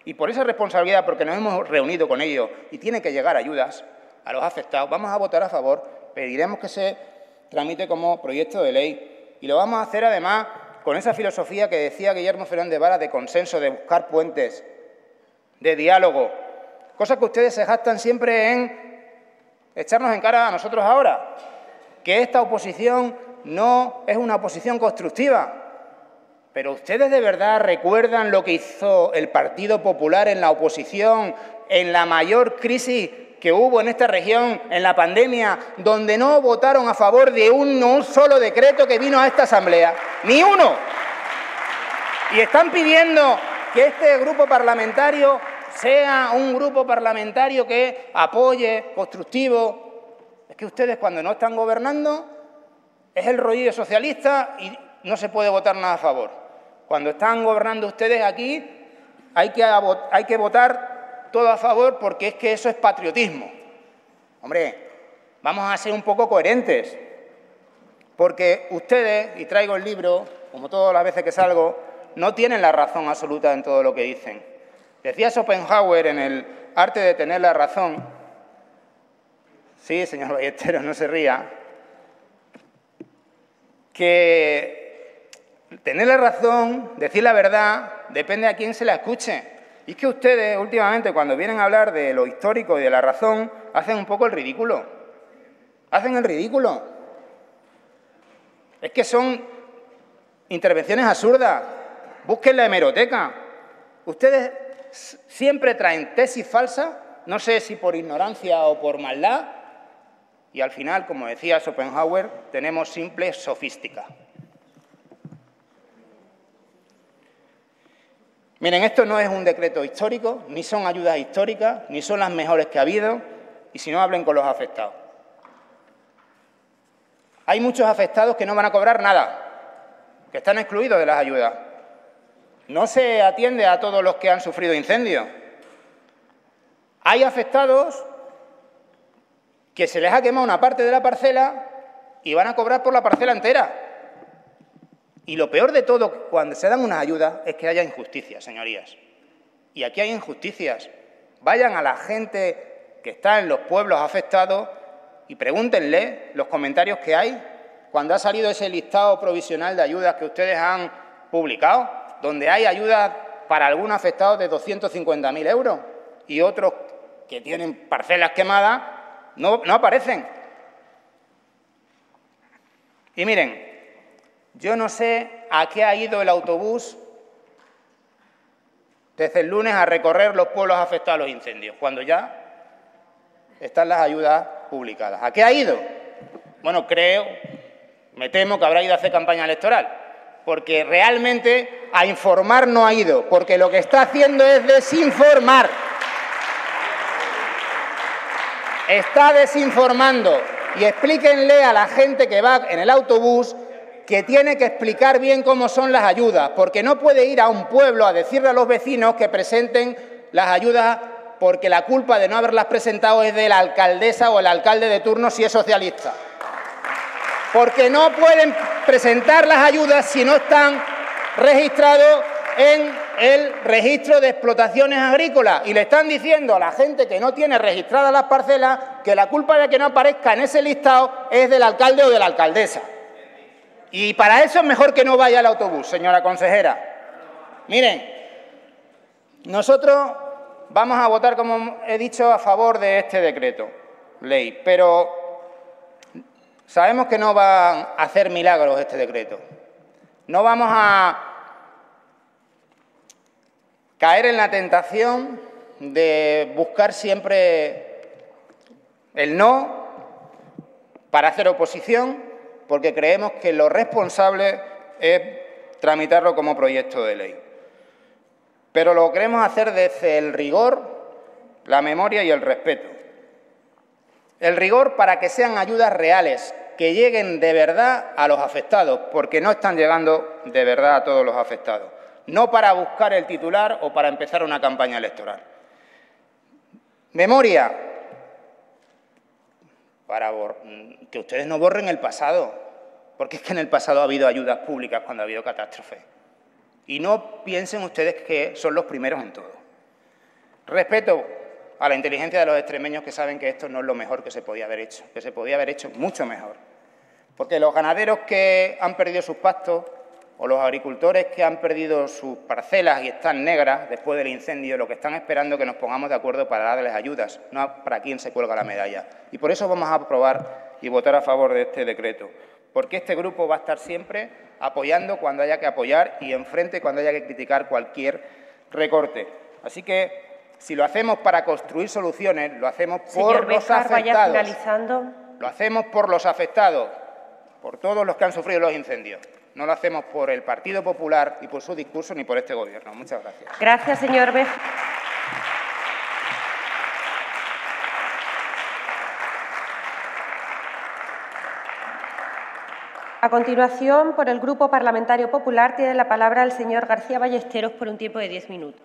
Y por esa responsabilidad, porque nos hemos reunido con ellos y tienen que llegar ayudas a los afectados, vamos a votar a favor, pediremos que se tramite como proyecto de ley. Y lo vamos a hacer, además, con esa filosofía que decía Guillermo Fernández Vara de consenso, de buscar puentes, de diálogo, cosa que ustedes se jactan siempre en echarnos en cara a nosotros ahora, que esta oposición no es una oposición constructiva. Pero ustedes de verdad recuerdan lo que hizo el Partido Popular en la oposición, en la mayor crisis que hubo en esta región, en la pandemia, donde no votaron a favor de un solo decreto que vino a esta Asamblea, ni uno. Y están pidiendo que este grupo parlamentario sea un grupo parlamentario que apoye, constructivo. Es que ustedes cuando no están gobernando es el rollo socialista y no se puede votar nada a favor. Cuando están gobernando ustedes aquí hay que votar todo a favor porque es que eso es patriotismo. Hombre, vamos a ser un poco coherentes, porque ustedes, y traigo el libro, como todas las veces que salgo, no tienen la razón absoluta en todo lo que dicen. Decía Schopenhauer en el arte de tener la razón, sí, señor Ballesteros, no se ría, que tener la razón, decir la verdad, depende a quién se la escuche. Y es que ustedes, últimamente, cuando vienen a hablar de lo histórico y de la razón, hacen un poco el ridículo. Hacen el ridículo. Es que son intervenciones absurdas. Busquen la hemeroteca. Ustedes siempre traen tesis falsas, no sé si por ignorancia o por maldad, y al final, como decía Schopenhauer, tenemos simple sofística. Miren, esto no es un decreto histórico, ni son ayudas históricas, ni son las mejores que ha habido, y si no, hablen con los afectados. Hay muchos afectados que no van a cobrar nada, que están excluidos de las ayudas. No se atiende a todos los que han sufrido incendios. Hay afectados que se les ha quemado una parte de la parcela y van a cobrar por la parcela entera. Y lo peor de todo, cuando se dan unas ayudas, es que haya injusticias, señorías. Y aquí hay injusticias. Vayan a la gente que está en los pueblos afectados y pregúntenle los comentarios que hay cuando ha salido ese listado provisional de ayudas que ustedes han publicado, donde hay ayudas para algunos afectados de 250.000 euros y otros que tienen parcelas quemadas no aparecen. Y miren, yo no sé a qué ha ido el autobús desde el lunes a recorrer los pueblos afectados a los incendios, cuando ya están las ayudas publicadas. ¿A qué ha ido? Bueno, me temo que habrá ido a hacer campaña electoral, porque realmente a informar no ha ido, porque lo que está haciendo es desinformar. Está desinformando. Y explíquenle a la gente que va en el autobús que tiene que explicar bien cómo son las ayudas, porque no puede ir a un pueblo a decirle a los vecinos que presenten las ayudas porque la culpa de no haberlas presentado es de la alcaldesa o el alcalde de turno si es socialista. Porque no pueden presentar las ayudas si no están registrados en el registro de explotaciones agrícolas. Y le están diciendo a la gente que no tiene registradas las parcelas que la culpa de que no aparezca en ese listado es del alcalde o de la alcaldesa. Y para eso es mejor que no vaya al autobús, señora consejera. Miren, nosotros vamos a votar, como he dicho, a favor de este decreto ley, pero sabemos que no va a hacer milagros este decreto. No vamos a caer en la tentación de buscar siempre el no para hacer oposición, porque creemos que lo responsable es tramitarlo como proyecto de ley. Pero lo queremos hacer desde el rigor, la memoria y el respeto. El rigor para que sean ayudas reales, que lleguen de verdad a los afectados, porque no están llegando de verdad a todos los afectados. No para buscar el titular o para empezar una campaña electoral. Memoria, para que ustedes no borren el pasado, porque es que en el pasado ha habido ayudas públicas cuando ha habido catástrofes. Y no piensen ustedes que son los primeros en todo. Respeto a la inteligencia de los extremeños, que saben que esto no es lo mejor que se podía haber hecho, que se podía haber hecho mucho mejor. Porque los ganaderos que han perdido sus pastos o los agricultores que han perdido sus parcelas y están negras después del incendio, lo que están esperando es que nos pongamos de acuerdo para darles ayudas, no para quién se cuelga la medalla. Y por eso vamos a aprobar y votar a favor de este decreto, porque este grupo va a estar siempre apoyando cuando haya que apoyar y enfrente cuando haya que criticar cualquier recorte. Así que, si lo hacemos para construir soluciones, lo hacemos por los afectados. Vaya finalizando. Lo hacemos por los afectados, por todos los que han sufrido los incendios. No lo hacemos por el Partido Popular y por su discurso ni por este Gobierno. Muchas gracias. Gracias, señor Béjar. A continuación, por el Grupo Parlamentario Popular, tiene la palabra el señor García Ballesteros por un tiempo de 10 minutos.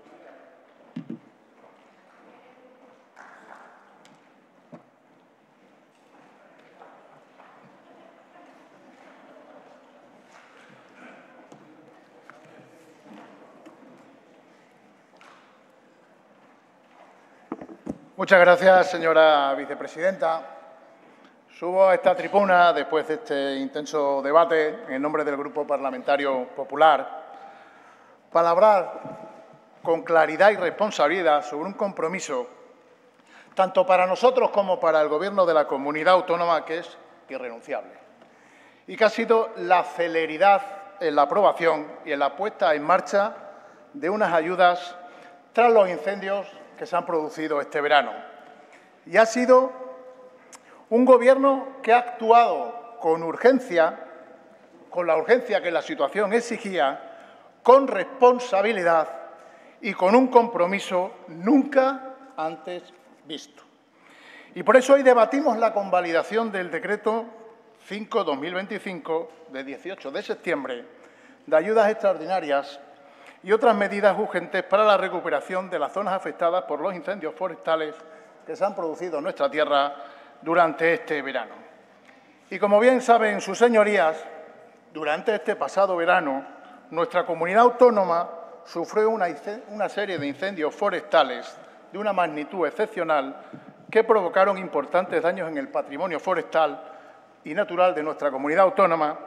Muchas gracias, señora vicepresidenta. Subo a esta tribuna, después de este intenso debate, en nombre del Grupo Parlamentario Popular, para hablar con claridad y responsabilidad sobre un compromiso, tanto para nosotros como para el Gobierno de la Comunidad Autónoma, que es irrenunciable, y que ha sido la celeridad en la aprobación y en la puesta en marcha de unas ayudas tras los incendios que se han producido este verano. Y ha sido un Gobierno que ha actuado con urgencia, con la urgencia que la situación exigía, con responsabilidad y con un compromiso nunca antes visto. Y por eso hoy debatimos la convalidación del Decreto 5/2025, de 18 de septiembre, de ayudas extraordinarias y otras medidas urgentes para la recuperación de las zonas afectadas por los incendios forestales que se han producido en nuestra tierra durante este verano. Y como bien saben sus señorías, durante este pasado verano, nuestra comunidad autónoma sufrió una serie de incendios forestales de una magnitud excepcional que provocaron importantes daños en el patrimonio forestal y natural de nuestra comunidad autónoma,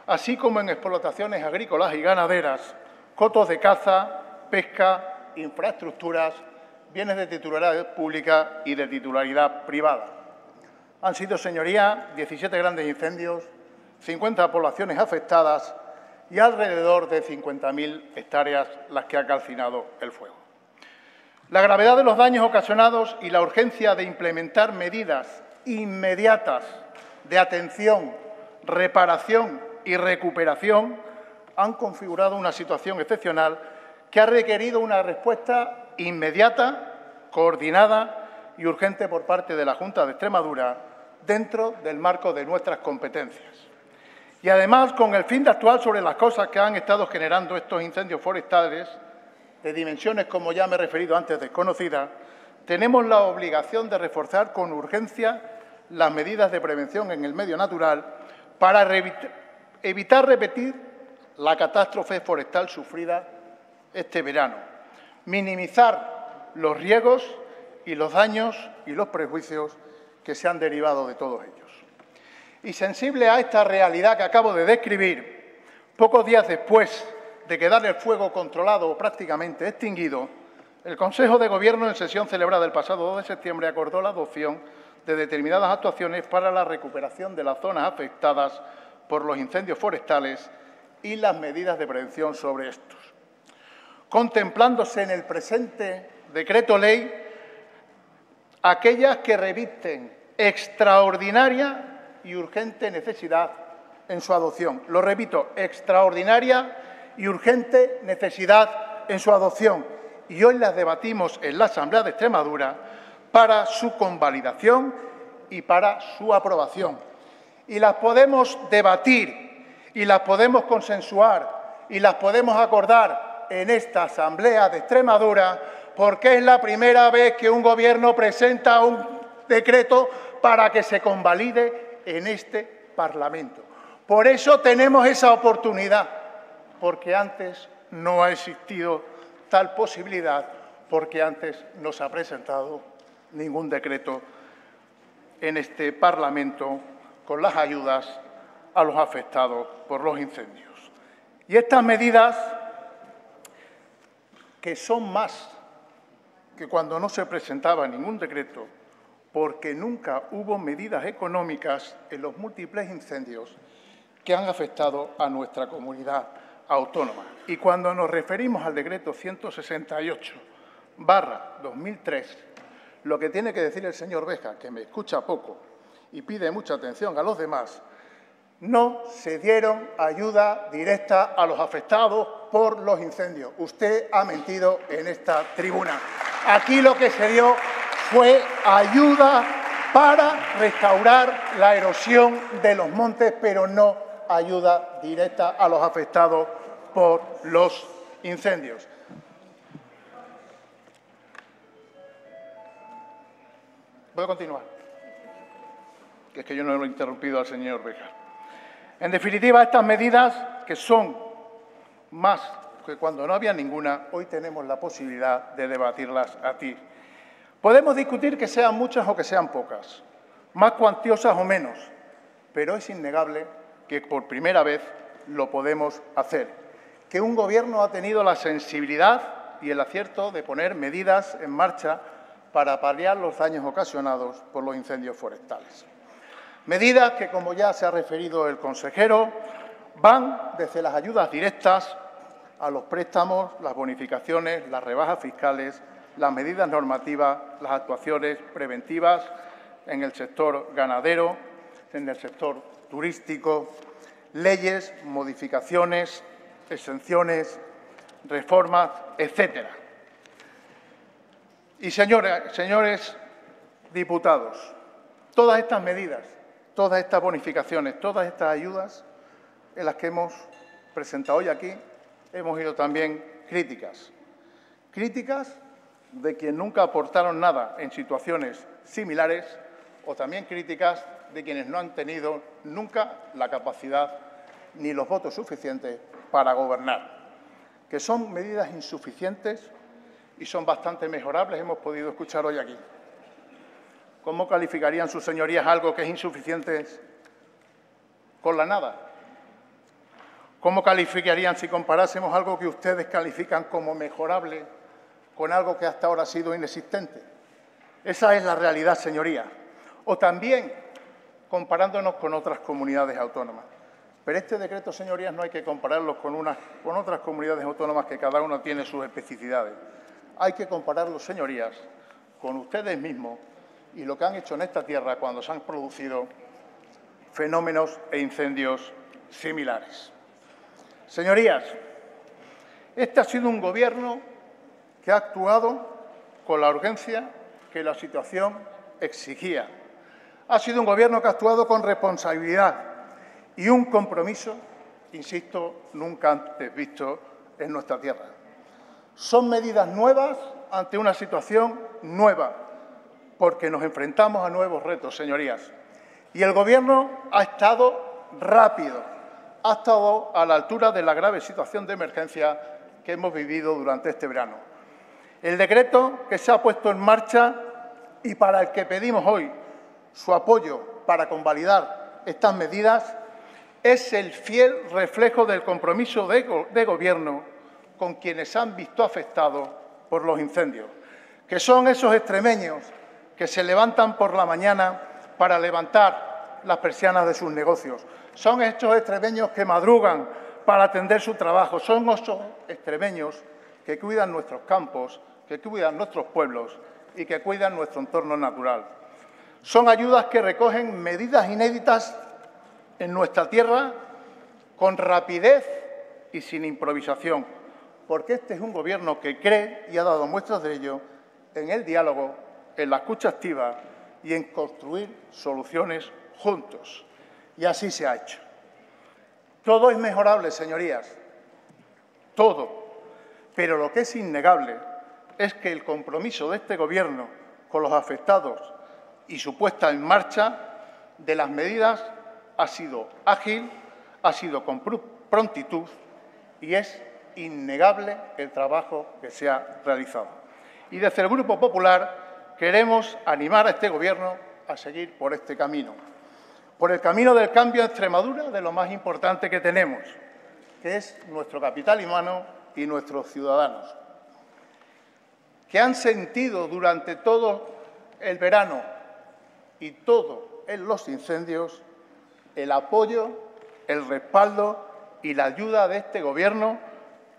así como en explotaciones agrícolas y ganaderas, cotos de caza, pesca, infraestructuras, bienes de titularidad pública y de titularidad privada. Han sido, señorías, 17 grandes incendios, 50 poblaciones afectadas y alrededor de 50.000 hectáreas las que ha calcinado el fuego. La gravedad de los daños ocasionados y la urgencia de implementar medidas inmediatas de atención, reparación y recuperación han configurado una situación excepcional que ha requerido una respuesta inmediata, coordinada y urgente por parte de la Junta de Extremadura dentro del marco de nuestras competencias. Y además, con el fin de actuar sobre las causas que han estado generando estos incendios forestales, de dimensiones, como ya me he referido antes, desconocidas, tenemos la obligación de reforzar con urgencia las medidas de prevención en el medio natural para evitar repetir la catástrofe forestal sufrida este verano, minimizar los riesgos y los daños y los perjuicios que se han derivado de todos ellos. Y sensible a esta realidad que acabo de describir, pocos días después de quedar el fuego controlado o prácticamente extinguido, el Consejo de Gobierno, en sesión celebrada el pasado 2 de septiembre, acordó la adopción de determinadas actuaciones para la recuperación de las zonas afectadas por los incendios forestales y las medidas de prevención sobre estos. Contemplándose en el presente decreto ley aquellas que revisten extraordinaria y urgente necesidad en su adopción. Lo repito, extraordinaria y urgente necesidad en su adopción. Y hoy las debatimos en la Asamblea de Extremadura para su convalidación y para su aprobación. Y las podemos debatir y las podemos consensuar y las podemos acordar en esta Asamblea de Extremadura porque es la primera vez que un Gobierno presenta un decreto para que se convalide en este Parlamento. Por eso tenemos esa oportunidad, porque antes no ha existido tal posibilidad, porque antes no se ha presentado ningún decreto en este Parlamento con las ayudas a los afectados por los incendios. Y estas medidas, que son más que cuando no se presentaba ningún decreto, porque nunca hubo medidas económicas en los múltiples incendios que han afectado a nuestra comunidad autónoma. Y cuando nos referimos al decreto 168/2003, lo que tiene que decir el señor Béjar, que me escucha poco y pide mucha atención a los demás, no se dieron ayuda directa a los afectados por los incendios. Usted ha mentido en esta tribuna. Aquí lo que se dio fue ayuda para restaurar la erosión de los montes, pero no ayuda directa a los afectados por los incendios. ¿Puedo continuar? Que es que yo no lo he interrumpido al señor Béjar. En definitiva, estas medidas, que son más que cuando no había ninguna, hoy tenemos la posibilidad de debatirlas aquí. Podemos discutir que sean muchas o que sean pocas, más cuantiosas o menos, pero es innegable que por primera vez lo podemos hacer, que un Gobierno ha tenido la sensibilidad y el acierto de poner medidas en marcha para paliar los daños ocasionados por los incendios forestales. Medidas que, como ya se ha referido el consejero, van desde las ayudas directas a los préstamos, las bonificaciones, las rebajas fiscales, las medidas normativas, las actuaciones preventivas en el sector ganadero, en el sector turístico, leyes, modificaciones, exenciones, reformas, etcétera. Y, señores diputados, todas estas medidas, todas estas bonificaciones, todas estas ayudas en las que hemos presentado hoy aquí, hemos oído también críticas. Críticas de quienes nunca aportaron nada en situaciones similares o también críticas de quienes no han tenido nunca la capacidad ni los votos suficientes para gobernar. Que son medidas insuficientes y son bastante mejorables, hemos podido escuchar hoy aquí. ¿Cómo calificarían sus señorías algo que es insuficiente con la nada? ¿Cómo calificarían si comparásemos algo que ustedes califican como mejorable con algo que hasta ahora ha sido inexistente? Esa es la realidad, señorías. O también comparándonos con otras comunidades autónomas. Pero este decreto, señorías, no hay que compararlo con otras comunidades autónomas que cada una tiene sus especificidades. Hay que compararlo, señorías, con ustedes mismos y lo que han hecho en esta tierra cuando se han producido fenómenos e incendios similares. Señorías, este ha sido un Gobierno que ha actuado con la urgencia que la situación exigía. Ha sido un Gobierno que ha actuado con responsabilidad y un compromiso, insisto, nunca antes visto en nuestra tierra. Son medidas nuevas ante una situación nueva, porque nos enfrentamos a nuevos retos, señorías. Y el Gobierno ha estado rápido, ha estado a la altura de la grave situación de emergencia que hemos vivido durante este verano. El decreto que se ha puesto en marcha y para el que pedimos hoy su apoyo para convalidar estas medidas es el fiel reflejo del compromiso de Gobierno con quienes han visto afectados por los incendios, que son esos extremeños que se levantan por la mañana para levantar las persianas de sus negocios. Son estos extremeños que madrugan para atender su trabajo. Son esos extremeños que cuidan nuestros campos, que cuidan nuestros pueblos y que cuidan nuestro entorno natural. Son ayudas que recogen medidas inéditas en nuestra tierra con rapidez y sin improvisación, porque este es un Gobierno que cree, y ha dado muestras de ello, en el diálogo, en la escucha activa y en construir soluciones juntos. Y así se ha hecho. Todo es mejorable, señorías, todo. Pero lo que es innegable es que el compromiso de este Gobierno con los afectados y su puesta en marcha de las medidas ha sido ágil, ha sido con prontitud y es innegable el trabajo que se ha realizado. Y desde el Grupo Popular queremos animar a este Gobierno a seguir por este camino, por el camino del cambio en Extremadura, de lo más importante que tenemos, que es nuestro capital humano y nuestros ciudadanos, que han sentido durante todo el verano y todos los incendios el apoyo, el respaldo y la ayuda de este Gobierno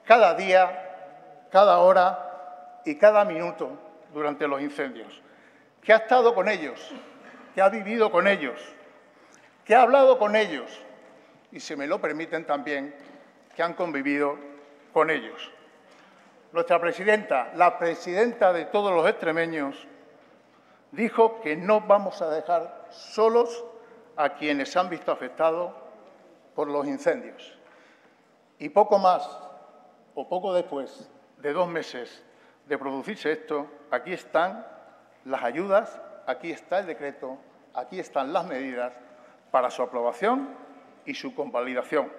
cada día, cada hora y cada minuto durante los incendios, que ha estado con ellos, que ha vivido con ellos, que ha hablado con ellos y, si me lo permiten también, que han convivido con ellos. Nuestra presidenta, la presidenta de todos los extremeños, dijo que no vamos a dejar solos a quienes se han visto afectados por los incendios. Y poco más o poco después de 2 meses de producirse esto, aquí están las ayudas, aquí está el decreto, aquí están las medidas para su aprobación y su convalidación.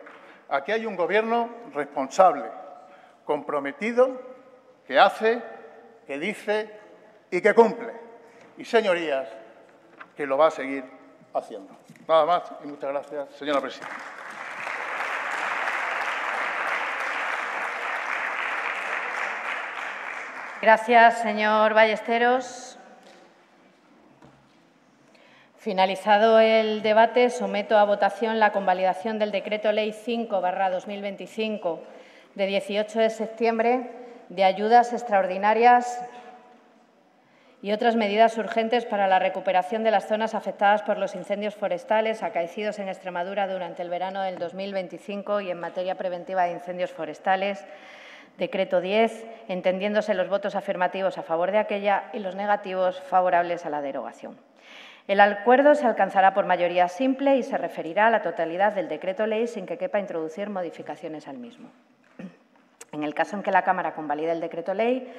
Aquí hay un Gobierno responsable, comprometido, que hace, que dice y que cumple. Y, señorías, que lo va a seguir haciendo. Nada más y muchas gracias, señora presidenta. Gracias, señor Ballesteros. Finalizado el debate, someto a votación la convalidación del Decreto Ley 5/2025 de 18 de septiembre de ayudas extraordinarias y otras medidas urgentes para la recuperación de las zonas afectadas por los incendios forestales acaecidos en Extremadura durante el verano del 2025 y en materia preventiva de incendios forestales, Decreto 10, entendiéndose los votos afirmativos a favor de aquella y los negativos favorables a la derogación. El acuerdo se alcanzará por mayoría simple y se referirá a la totalidad del decreto ley sin que quepa introducir modificaciones al mismo. En el caso en que la Cámara convalide el decreto ley,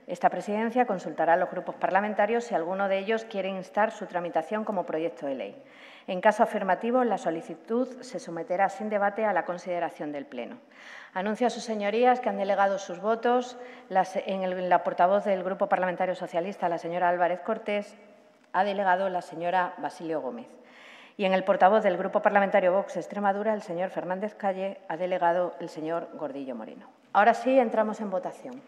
esta presidencia consultará a los grupos parlamentarios si alguno de ellos quiere instar su tramitación como proyecto de ley. En caso afirmativo, la solicitud se someterá sin debate a la consideración del Pleno. Anuncio a sus señorías que han delegado sus votos la portavoz del Grupo Parlamentario Socialista, la señora Álvarez Cortés, ha delegado la señora Basilio Gómez. Y en el portavoz del Grupo Parlamentario Vox Extremadura, el señor Fernández Calle, ha delegado el señor Gordillo Moreno. Ahora sí, entramos en votación.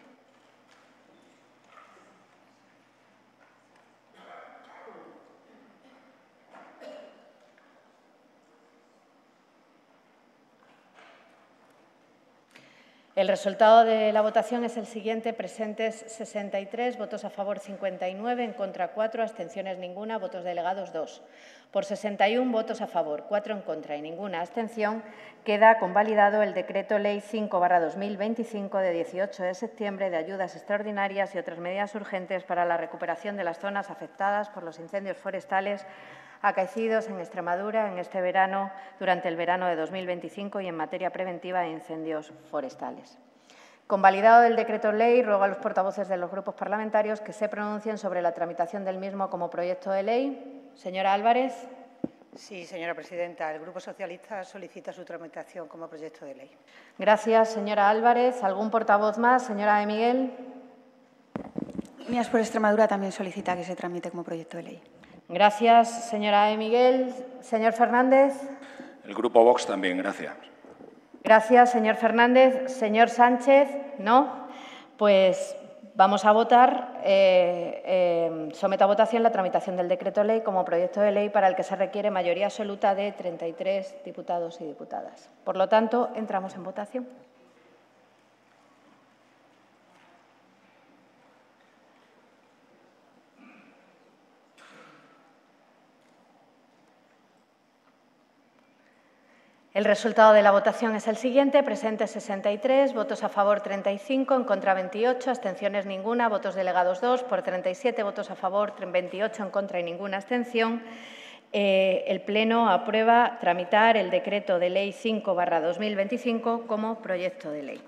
El resultado de la votación es el siguiente. Presentes 63, votos a favor 59, en contra 4, abstenciones ninguna, votos delegados 2. Por 61 votos a favor, 4 en contra y ninguna abstención, queda convalidado el Decreto Ley 5/2025 de 18 de septiembre de ayudas extraordinarias y otras medidas urgentes para la recuperación de las zonas afectadas por los incendios forestales acaecidos en Extremadura en este verano, durante el verano de 2025 y en materia preventiva de incendios forestales. Convalidado el decreto ley, ruego a los portavoces de los grupos parlamentarios que se pronuncien sobre la tramitación del mismo como proyecto de ley. Señora Álvarez. Sí, señora presidenta. El Grupo Socialista solicita su tramitación como proyecto de ley. Gracias, señora Álvarez. ¿Algún portavoz más? Señora de Miguel. Unidas por Extremadura también solicita que se tramite como proyecto de ley. Gracias, señora de Miguel. Señor Fernández. El Grupo Vox también, gracias. Gracias, señor Fernández. Señor Sánchez, ¿no? Pues vamos a votar. Someto a votación la tramitación del decreto ley como proyecto de ley para el que se requiere mayoría absoluta de 33 diputados y diputadas. Por lo tanto, entramos en votación. El resultado de la votación es el siguiente. Presentes 63, votos a favor 35, en contra 28, abstenciones ninguna, votos delegados 2, por 37 votos a favor, 28 en contra y ninguna abstención. El Pleno aprueba tramitar el decreto de ley 5/2025 como proyecto de ley.